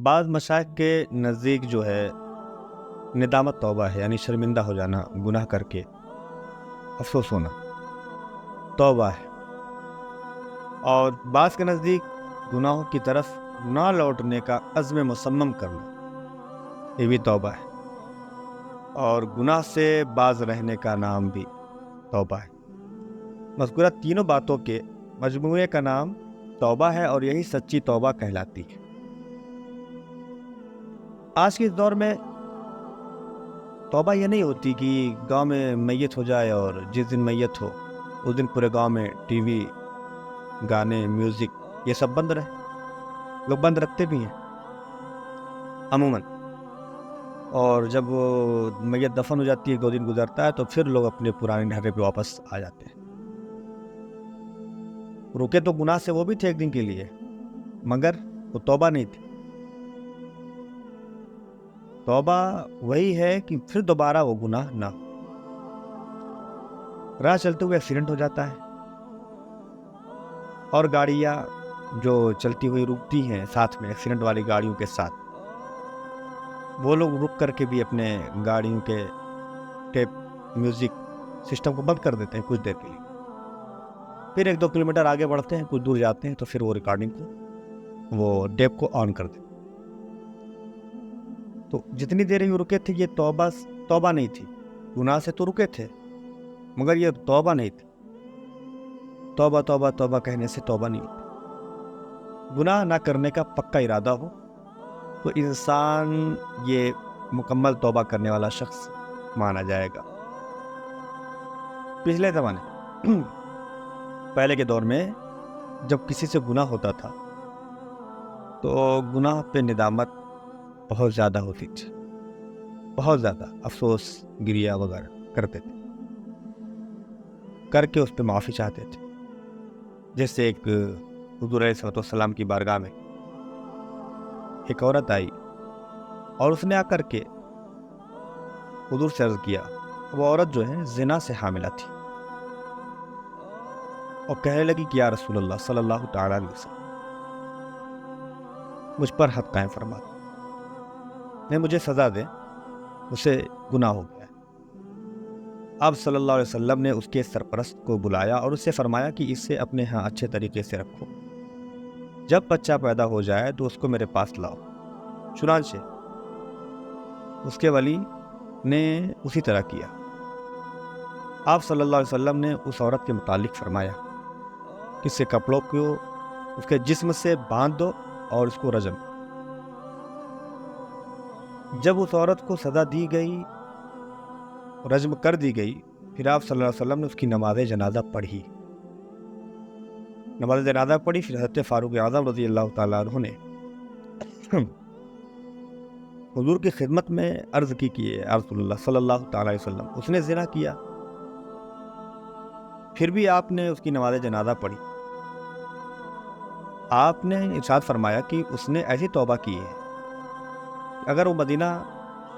بعض مشائخ کے نزدیک جو ہے ندامت توبہ ہے، یعنی شرمندہ ہو جانا گناہ کر کے افسوس ہونا توبہ ہے، اور بعض کے نزدیک گناہوں کی طرف نہ لوٹنے کا عزم مصمم کرنا یہ بھی توبہ ہے، اور گناہ سے باز رہنے کا نام بھی توبہ ہے۔ مذکورہ تینوں باتوں کے مجموعے کا نام توبہ ہے، اور یہی سچی توبہ کہلاتی ہے۔ آج کے اس دور میں توبہ یہ نہیں ہوتی کہ گاؤں میں میت ہو جائے اور جس دن میت ہو اس دن پورے گاؤں میں ٹی وی، گانے، میوزک یہ سب بند رہے۔ لوگ بند رکھتے بھی ہیں عموماً، اور جب وہ میت دفن ہو جاتی ہے 2 دن گزرتا ہے تو پھر لوگ اپنے پرانے ڈھرے پہ واپس آ جاتے ہیں۔ رکے تو گناہ سے وہ بھی تھے ایک دن کے لیے، مگر وہ توبہ نہیں تھی۔ توبہ وہی ہے کہ پھر دوبارہ وہ گناہ نہ ہو۔ راہ چلتے ہوئے ایکسیڈنٹ ہو جاتا ہے، اور گاڑیاں جو چلتی ہوئی رکتی ہیں ساتھ میں ایکسیڈنٹ والی گاڑیوں کے ساتھ، وہ لوگ رک کر کے بھی اپنے گاڑیوں کے ٹیپ میوزک سسٹم کو بند کر دیتے ہیں کچھ دیر کے لیے، پھر 1-2 کلومیٹر آگے بڑھتے ہیں، کچھ دور جاتے ہیں تو پھر وہ ریکارڈنگ کو، وہ ٹیپ کو آن کر دیتے ہیں۔ تو جتنی دیر یہ رکے تھے یہ توبہ نہیں تھی۔ گناہ سے تو رکے تھے مگر یہ توبہ نہیں تھی۔ توبہ توبہ توبہ کہنے سے توبہ نہیں ہوتی۔ گناہ نہ کرنے کا پکا ارادہ ہو تو انسان یہ مکمل توبہ کرنے والا شخص مانا جائے گا۔ پچھلے زمانے پہلے کے دور میں جب کسی سے گناہ ہوتا تھا تو گناہ پہ ندامت بہت زیادہ ہوتی تھی، بہت زیادہ افسوس، گریہ وغیرہ کرتے تھے، کر کے اس پہ معافی چاہتے تھے۔ جیسے ایک حضور علیہ السلام کی بارگاہ میں ایک عورت آئی اور اس نے آ کر کے حضور سے عرض کیا، وہ عورت جو ہے زنا سے حاملہ تھی، اور کہنے لگی کہ یا رسول اللہ صلی اللہ تعالی علیہ وسلم مجھ پر حد قائم فرما دیں، نہیں مجھے سزا دیں، مجھ سے گناہ ہو گیا ہے۔ آپ صلی اللہ علیہ وسلم نے اس کے سرپرست کو بلایا اور اس سے فرمایا کہ اسے اپنے ہاں اچھے طریقے سے رکھو، جب بچہ پیدا ہو جائے تو اس کو میرے پاس لاؤ۔ چنانچہ اس کے ولی نے اسی طرح کیا۔ آپ صلی اللہ علیہ وسلم نے اس عورت کے متعلق فرمایا کہ اس کے کپڑوں کو اس کے جسم سے باندھ دو اور اس کو رجم۔ جب اس عورت کو سزا دی گئی، رجم کر دی گئی، پھر آپ صلی اللہ علیہ وسلم نے اس کی نماز جنازہ پڑھی۔ نماز جنازہ پڑھی، پھر حضرت فاروق اعظم رضی اللہ تعالیٰ عنہ نے حضور کی خدمت میں عرض کی کہ یا رسول اللہ صلی اللہ تعالیٰ علیہ وسلم اس نے زنا کیا، پھر بھی آپ نے اس کی نماز جنازہ پڑھی۔ آپ نے ارشاد فرمایا کہ اس نے ایسی توبہ کی ہے کہ اگر وہ مدینہ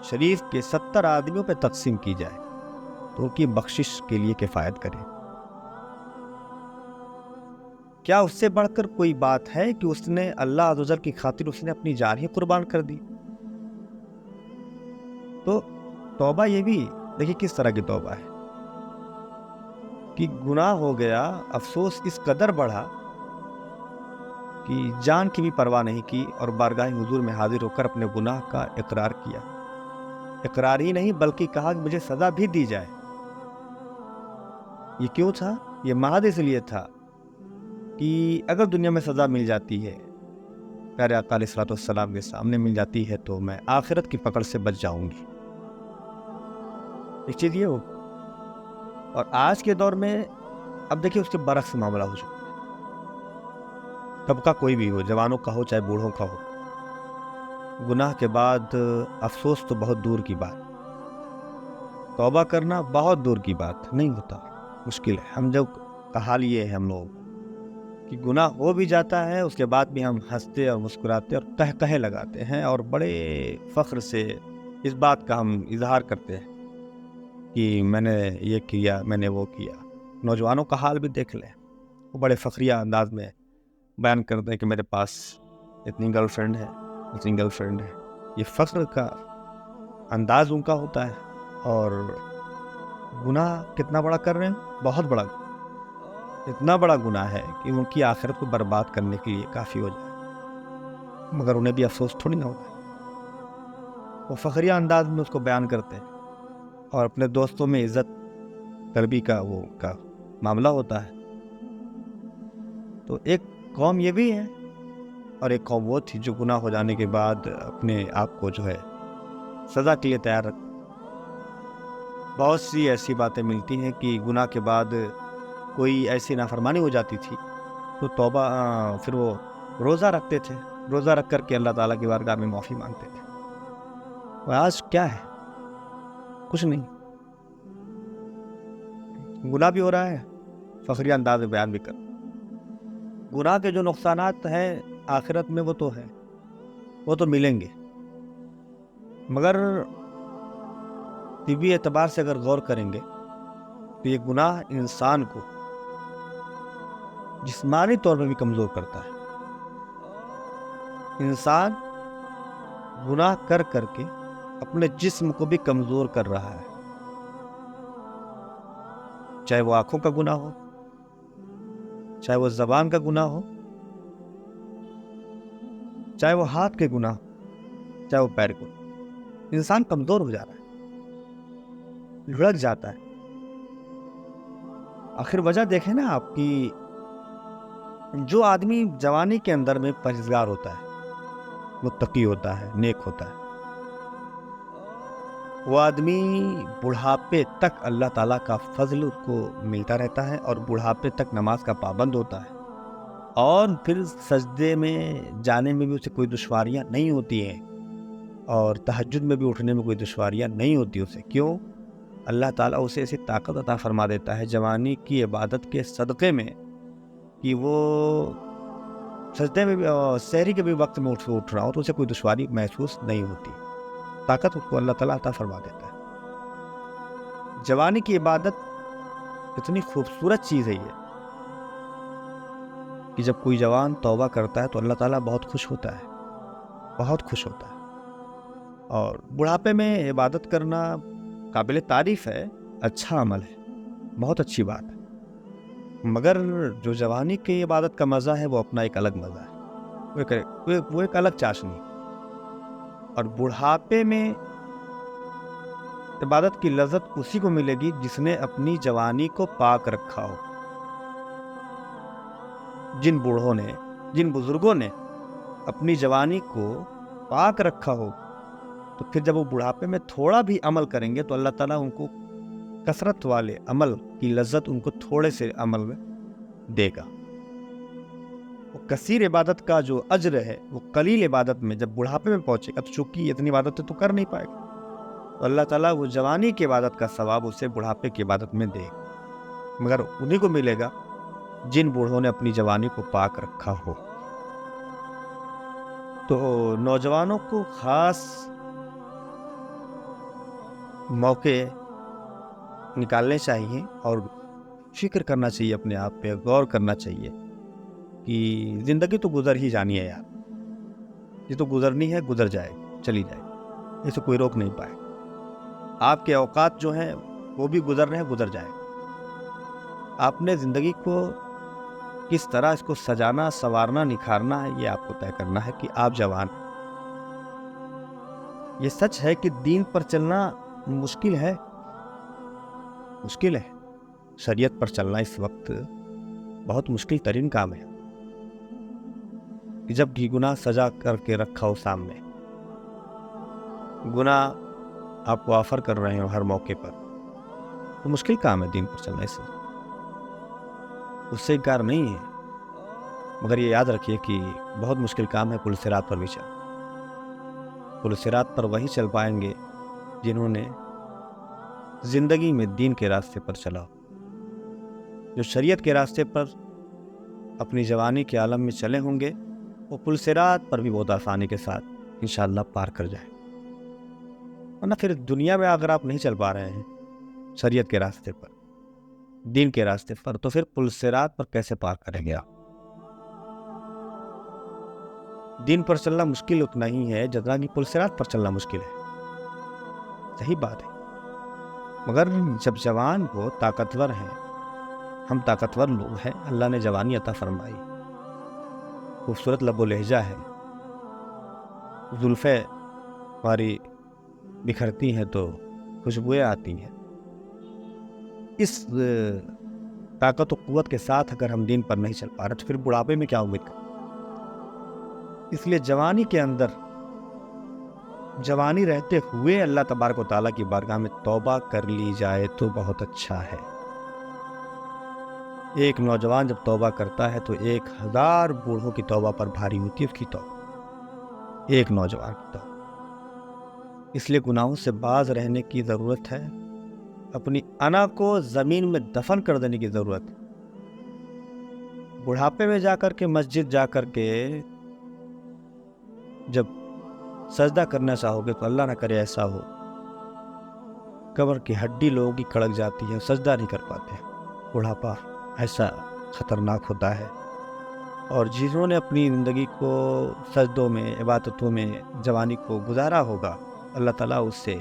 شریف کے 70 آدمیوں پہ تقسیم کی جائے تو ان کی بخشش کے لیے کفایت کرے۔ کیا اس سے بڑھ کر کوئی بات ہے کہ اس نے اللہ عز و جل کی خاطر اس نے اپنی جان ہی قربان کر دی؟ تو توبہ یہ بھی دیکھیے کس طرح کی توبہ ہے کہ گناہ ہو گیا، افسوس اس قدر بڑھا کہ جان کی بھی پرواہ نہیں کی، اور بارگاہ حضور میں حاضر ہو کر اپنے گناہ کا اقرار کیا۔ اقرار ہی نہیں بلکہ کہا کہ مجھے سزا بھی دی جائے۔ یہ کیوں تھا؟ یہ محض اس لیے تھا کہ اگر دنیا میں سزا مل جاتی ہے، پیارے آقا علیہ الصلوۃ والسلام کے سامنے مل جاتی ہے، تو میں آخرت کی پکڑ سے بچ جاؤں گی۔ ایک چیز یہ ہو، اور آج کے دور میں اب دیکھیے اس کے برعکس معاملہ ہو چکا ہے۔ طبقہ کوئی بھی ہو، جوانوں کا ہو چاہے بوڑھوں کا ہو، گناہ کے بعد افسوس تو بہت دور کی بات، توبہ کرنا بہت دور کی بات، نہیں ہوتا، مشکل ہے۔ ہم جب کا حال یہ ہے ہم لوگ کہ گناہ ہو بھی جاتا ہے، اس کے بعد بھی ہم ہنستے اور مسکراتے اور کہے لگاتے ہیں، اور بڑے فخر سے اس بات کا ہم اظہار کرتے ہیں کہ میں نے یہ کیا، میں نے وہ کیا۔ نوجوانوں کا حال بھی دیکھ لیں، وہ بڑے فخریہ انداز میں بیان کرتے ہیں کہ میرے پاس اتنی گرل فرینڈ ہے، سنگل فرینڈ ہے. یہ فخر کا انداز ان کا ہوتا ہے. اور گناہ کتنا بڑا کر رہے ہیں؟ بہت بڑا، اتنا بڑا گناہ ہے کہ ان کی آخرت کو برباد کرنے کے لیے کافی ہو جائے، مگر انہیں بھی افسوس تھوڑی نہ ہوتا ہے. وہ فخریہ انداز میں اس کو بیان کرتے ہیں، اور اپنے دوستوں میں عزت طلبی کا وہ کا معاملہ ہوتا ہے. تو ایک قوم یہ بھی ہے، اور ایک قوم وہ تھی جو گناہ ہو جانے کے بعد اپنے آپ کو جو ہے سزا کے لیے تیار رکھ. بہت سی ایسی باتیں ملتی ہیں کہ گناہ کے بعد کوئی ایسی نافرمانی ہو جاتی تھی تو توبہ پھر وہ روزہ رکھتے تھے، روزہ رکھ کر کے اللہ تعالیٰ کی بارگاہ میں معافی مانگتے تھے. اور آج کیا ہے؟ کچھ نہیں. گناہ بھی ہو رہا ہے، فخریہ انداز میں بیان بھی کر. گناہ کے جو نقصانات ہیں آخرت میں وہ تو ہے، وہ تو ملیں گے، مگر طبی اعتبار سے اگر غور کریں گے تو یہ گناہ انسان کو جسمانی طور پر بھی کمزور کرتا ہے. انسان گناہ کر کر کے اپنے جسم کو بھی کمزور کر رہا ہے، چاہے وہ آنکھوں کا گناہ ہو، چاہے وہ زبان کا گناہ ہو، چاہے وہ ہاتھ کے گناہ ہو، چاہے وہ پیر کو. انسان کمزور ہو جا رہا ہے، لڑک جاتا ہے. آخر وجہ دیکھیں نا آپ کی، جو آدمی جوانی کے اندر میں پرہیزگار ہوتا ہے، متقی ہوتا ہے، نیک ہوتا ہے، وہ آدمی بڑھاپے تک اللہ تعالیٰ کا فضل اس کو ملتا رہتا ہے، اور بڑھاپے تک نماز کا پابند ہوتا ہے، اور پھر سجدے میں جانے میں بھی اسے کوئی دشواریاں نہیں ہوتی ہیں، اور تہجد میں بھی اٹھنے میں کوئی دشواریاں نہیں ہوتی اسے. کیوں؟ اللہ تعالیٰ اسے ایسی طاقت عطا فرما دیتا ہے جوانی کی عبادت کے صدقے میں کہ وہ سجدے میں بھی سحری کے بھی وقت میں اٹھ رہا ہو تو اسے کوئی دشواری محسوس نہیں ہوتی. طاقت اس کو اللہ تعالیٰ عطا فرما دیتا ہے. جوانی کی عبادت اتنی خوبصورت چیز ہے یہ کہ جب کوئی جوان توبہ کرتا ہے تو اللہ تعالیٰ بہت خوش ہوتا ہے، بہت خوش ہوتا ہے. اور بڑھاپے میں عبادت کرنا قابل تعریف ہے، اچھا عمل ہے، بہت اچھی بات ہے. مگر جو جوانی کی عبادت کا مزہ ہے وہ اپنا ایک الگ مزہ ہے، وہ ایک الگ چاشنی. اور بڑھاپے میں عبادت کی لذت اسی کو ملے گی جس نے اپنی جوانی کو پاک رکھا ہو. جن بوڑھوں نے، جن بزرگوں نے اپنی جوانی کو پاک رکھا ہو، تو پھر جب وہ بڑھاپے میں تھوڑا بھی عمل کریں گے تو اللہ تعالیٰ ان کو کثرت والے عمل کی لذت ان کو تھوڑے سے عمل میں دے گا. وہ کثیر عبادت کا جو اجر ہے وہ قلیل عبادت میں جب بڑھاپے میں پہنچے گا تو چونکہ اتنی عبادت تو کر نہیں پائے گا، تو اللہ تعالیٰ وہ جوانی کی عبادت کا ثواب اسے بڑھاپے کی عبادت میں دے گا. مگر انہیں کو ملے گا جن بوڑھوں نے اپنی جوانی کو پاک رکھا ہو. تو نوجوانوں کو خاص موقع نکالنے چاہیے اور فکر کرنا چاہیے، اپنے آپ پہ غور کرنا چاہیے کہ زندگی تو گزر ہی جانی ہے یار، یہ تو گزرنی ہے، گزر جائے گی، چلی جائے گی، اسے کوئی روک نہیں پائے. آپ کے اوقات جو ہیں وہ بھی گزر رہے ہیں، گزر جائے گا. آپ نے زندگی کو کس طرح اس کو سجانا، سنوارنا، نکھارنا ہے، یہ آپ کو طے کرنا ہے کہ آپ جوان ہیں. یہ سچ ہے کہ دین پر چلنا مشکل ہے، مشکل ہے. شریعت پر چلنا اس وقت بہت مشکل ترین کام ہے کہ جب بھی گناہ سجا کر کے رکھا ہو سامنے، گناہ آپ کو آفر کر رہے ہوں ہر موقع پر، تو مشکل کام ہے دین پر چلنا. اس سے انکار نہیں ہے، مگر یہ یاد رکھیے کہ بہت مشکل کام ہے پل صراط پر بھی چل. پل صراط پر وہی چل پائیں گے جنہوں نے زندگی میں دین کے راستے پر چلا. جو شریعت کے راستے پر اپنی جوانی کے عالم میں چلے ہوں گے وہ پل صراط پر بھی بہت آسانی کے ساتھ انشاءاللہ پار کر جائیں. ورنہ پھر دنیا میں اگر آپ نہیں چل پا رہے ہیں شریعت کے راستے پر، دین کے راستے پر، تو پھر پل صراط پر کیسے پار کریں گے آپ؟ دین پر چلنا مشکل اتنا ہی ہے جتنا کہ پل صراط پر چلنا مشکل ہے. صحیح بات ہے. مگر جب جوان ہو، طاقتور ہیں، ہم طاقتور لوگ ہیں، اللہ نے جوانی عطا فرمائی، خوبصورت لب و لہجہ ہے، زلفیں ہماری بکھرتی ہیں تو خوشبوئیں آتی ہیں. اس طاقت و قوت کے ساتھ اگر ہم دین پر نہیں چل پا رہے تو پھر بڑھاپے میں کیا امید کریں؟ اس لیے جوانی کے اندر، جوانی رہتے ہوئے اللہ تبارک و تعالیٰ کی بارگاہ میں توبہ کر لی جائے تو بہت اچھا ہے. ایک نوجوان جب توبہ کرتا ہے تو 1000 بوڑھوں کی توبہ پر بھاری ہوتی ہے اس کی توبہ، ایک نوجوان کی توبہ. اس لیے گناہوں سے باز رہنے کی ضرورت ہے، اپنی انا کو زمین میں دفن کر دینے کی ضرورت ہے. بڑھاپے میں جا کر کے مسجد جا کر کے جب سجدہ کرنا چاہو گے تو اللہ نہ کرے ایسا ہو، کمر کی ہڈی لوگوں کی کڑک جاتی ہے، سجدہ نہیں کر پاتے. بڑھاپا ایسا خطرناک ہوتا ہے. اور جنہوں نے اپنی زندگی کو سجدوں میں، عبادتوں میں جوانی کو گزارا ہوگا، اللہ تعالیٰ اس سے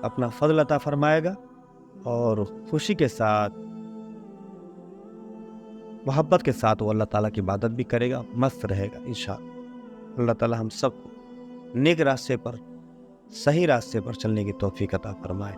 اپنا فضل عطا فرمائے گا اور خوشی کے ساتھ، محبت کے ساتھ وہ اللہ تعالیٰ کی عبادت بھی کرے گا، مست رہے گا انشاءاللہ. اللہ تعالیٰ ہم سب کو نیک راستے پر، صحیح راستے پر چلنے کی توفیق عطا فرمائے.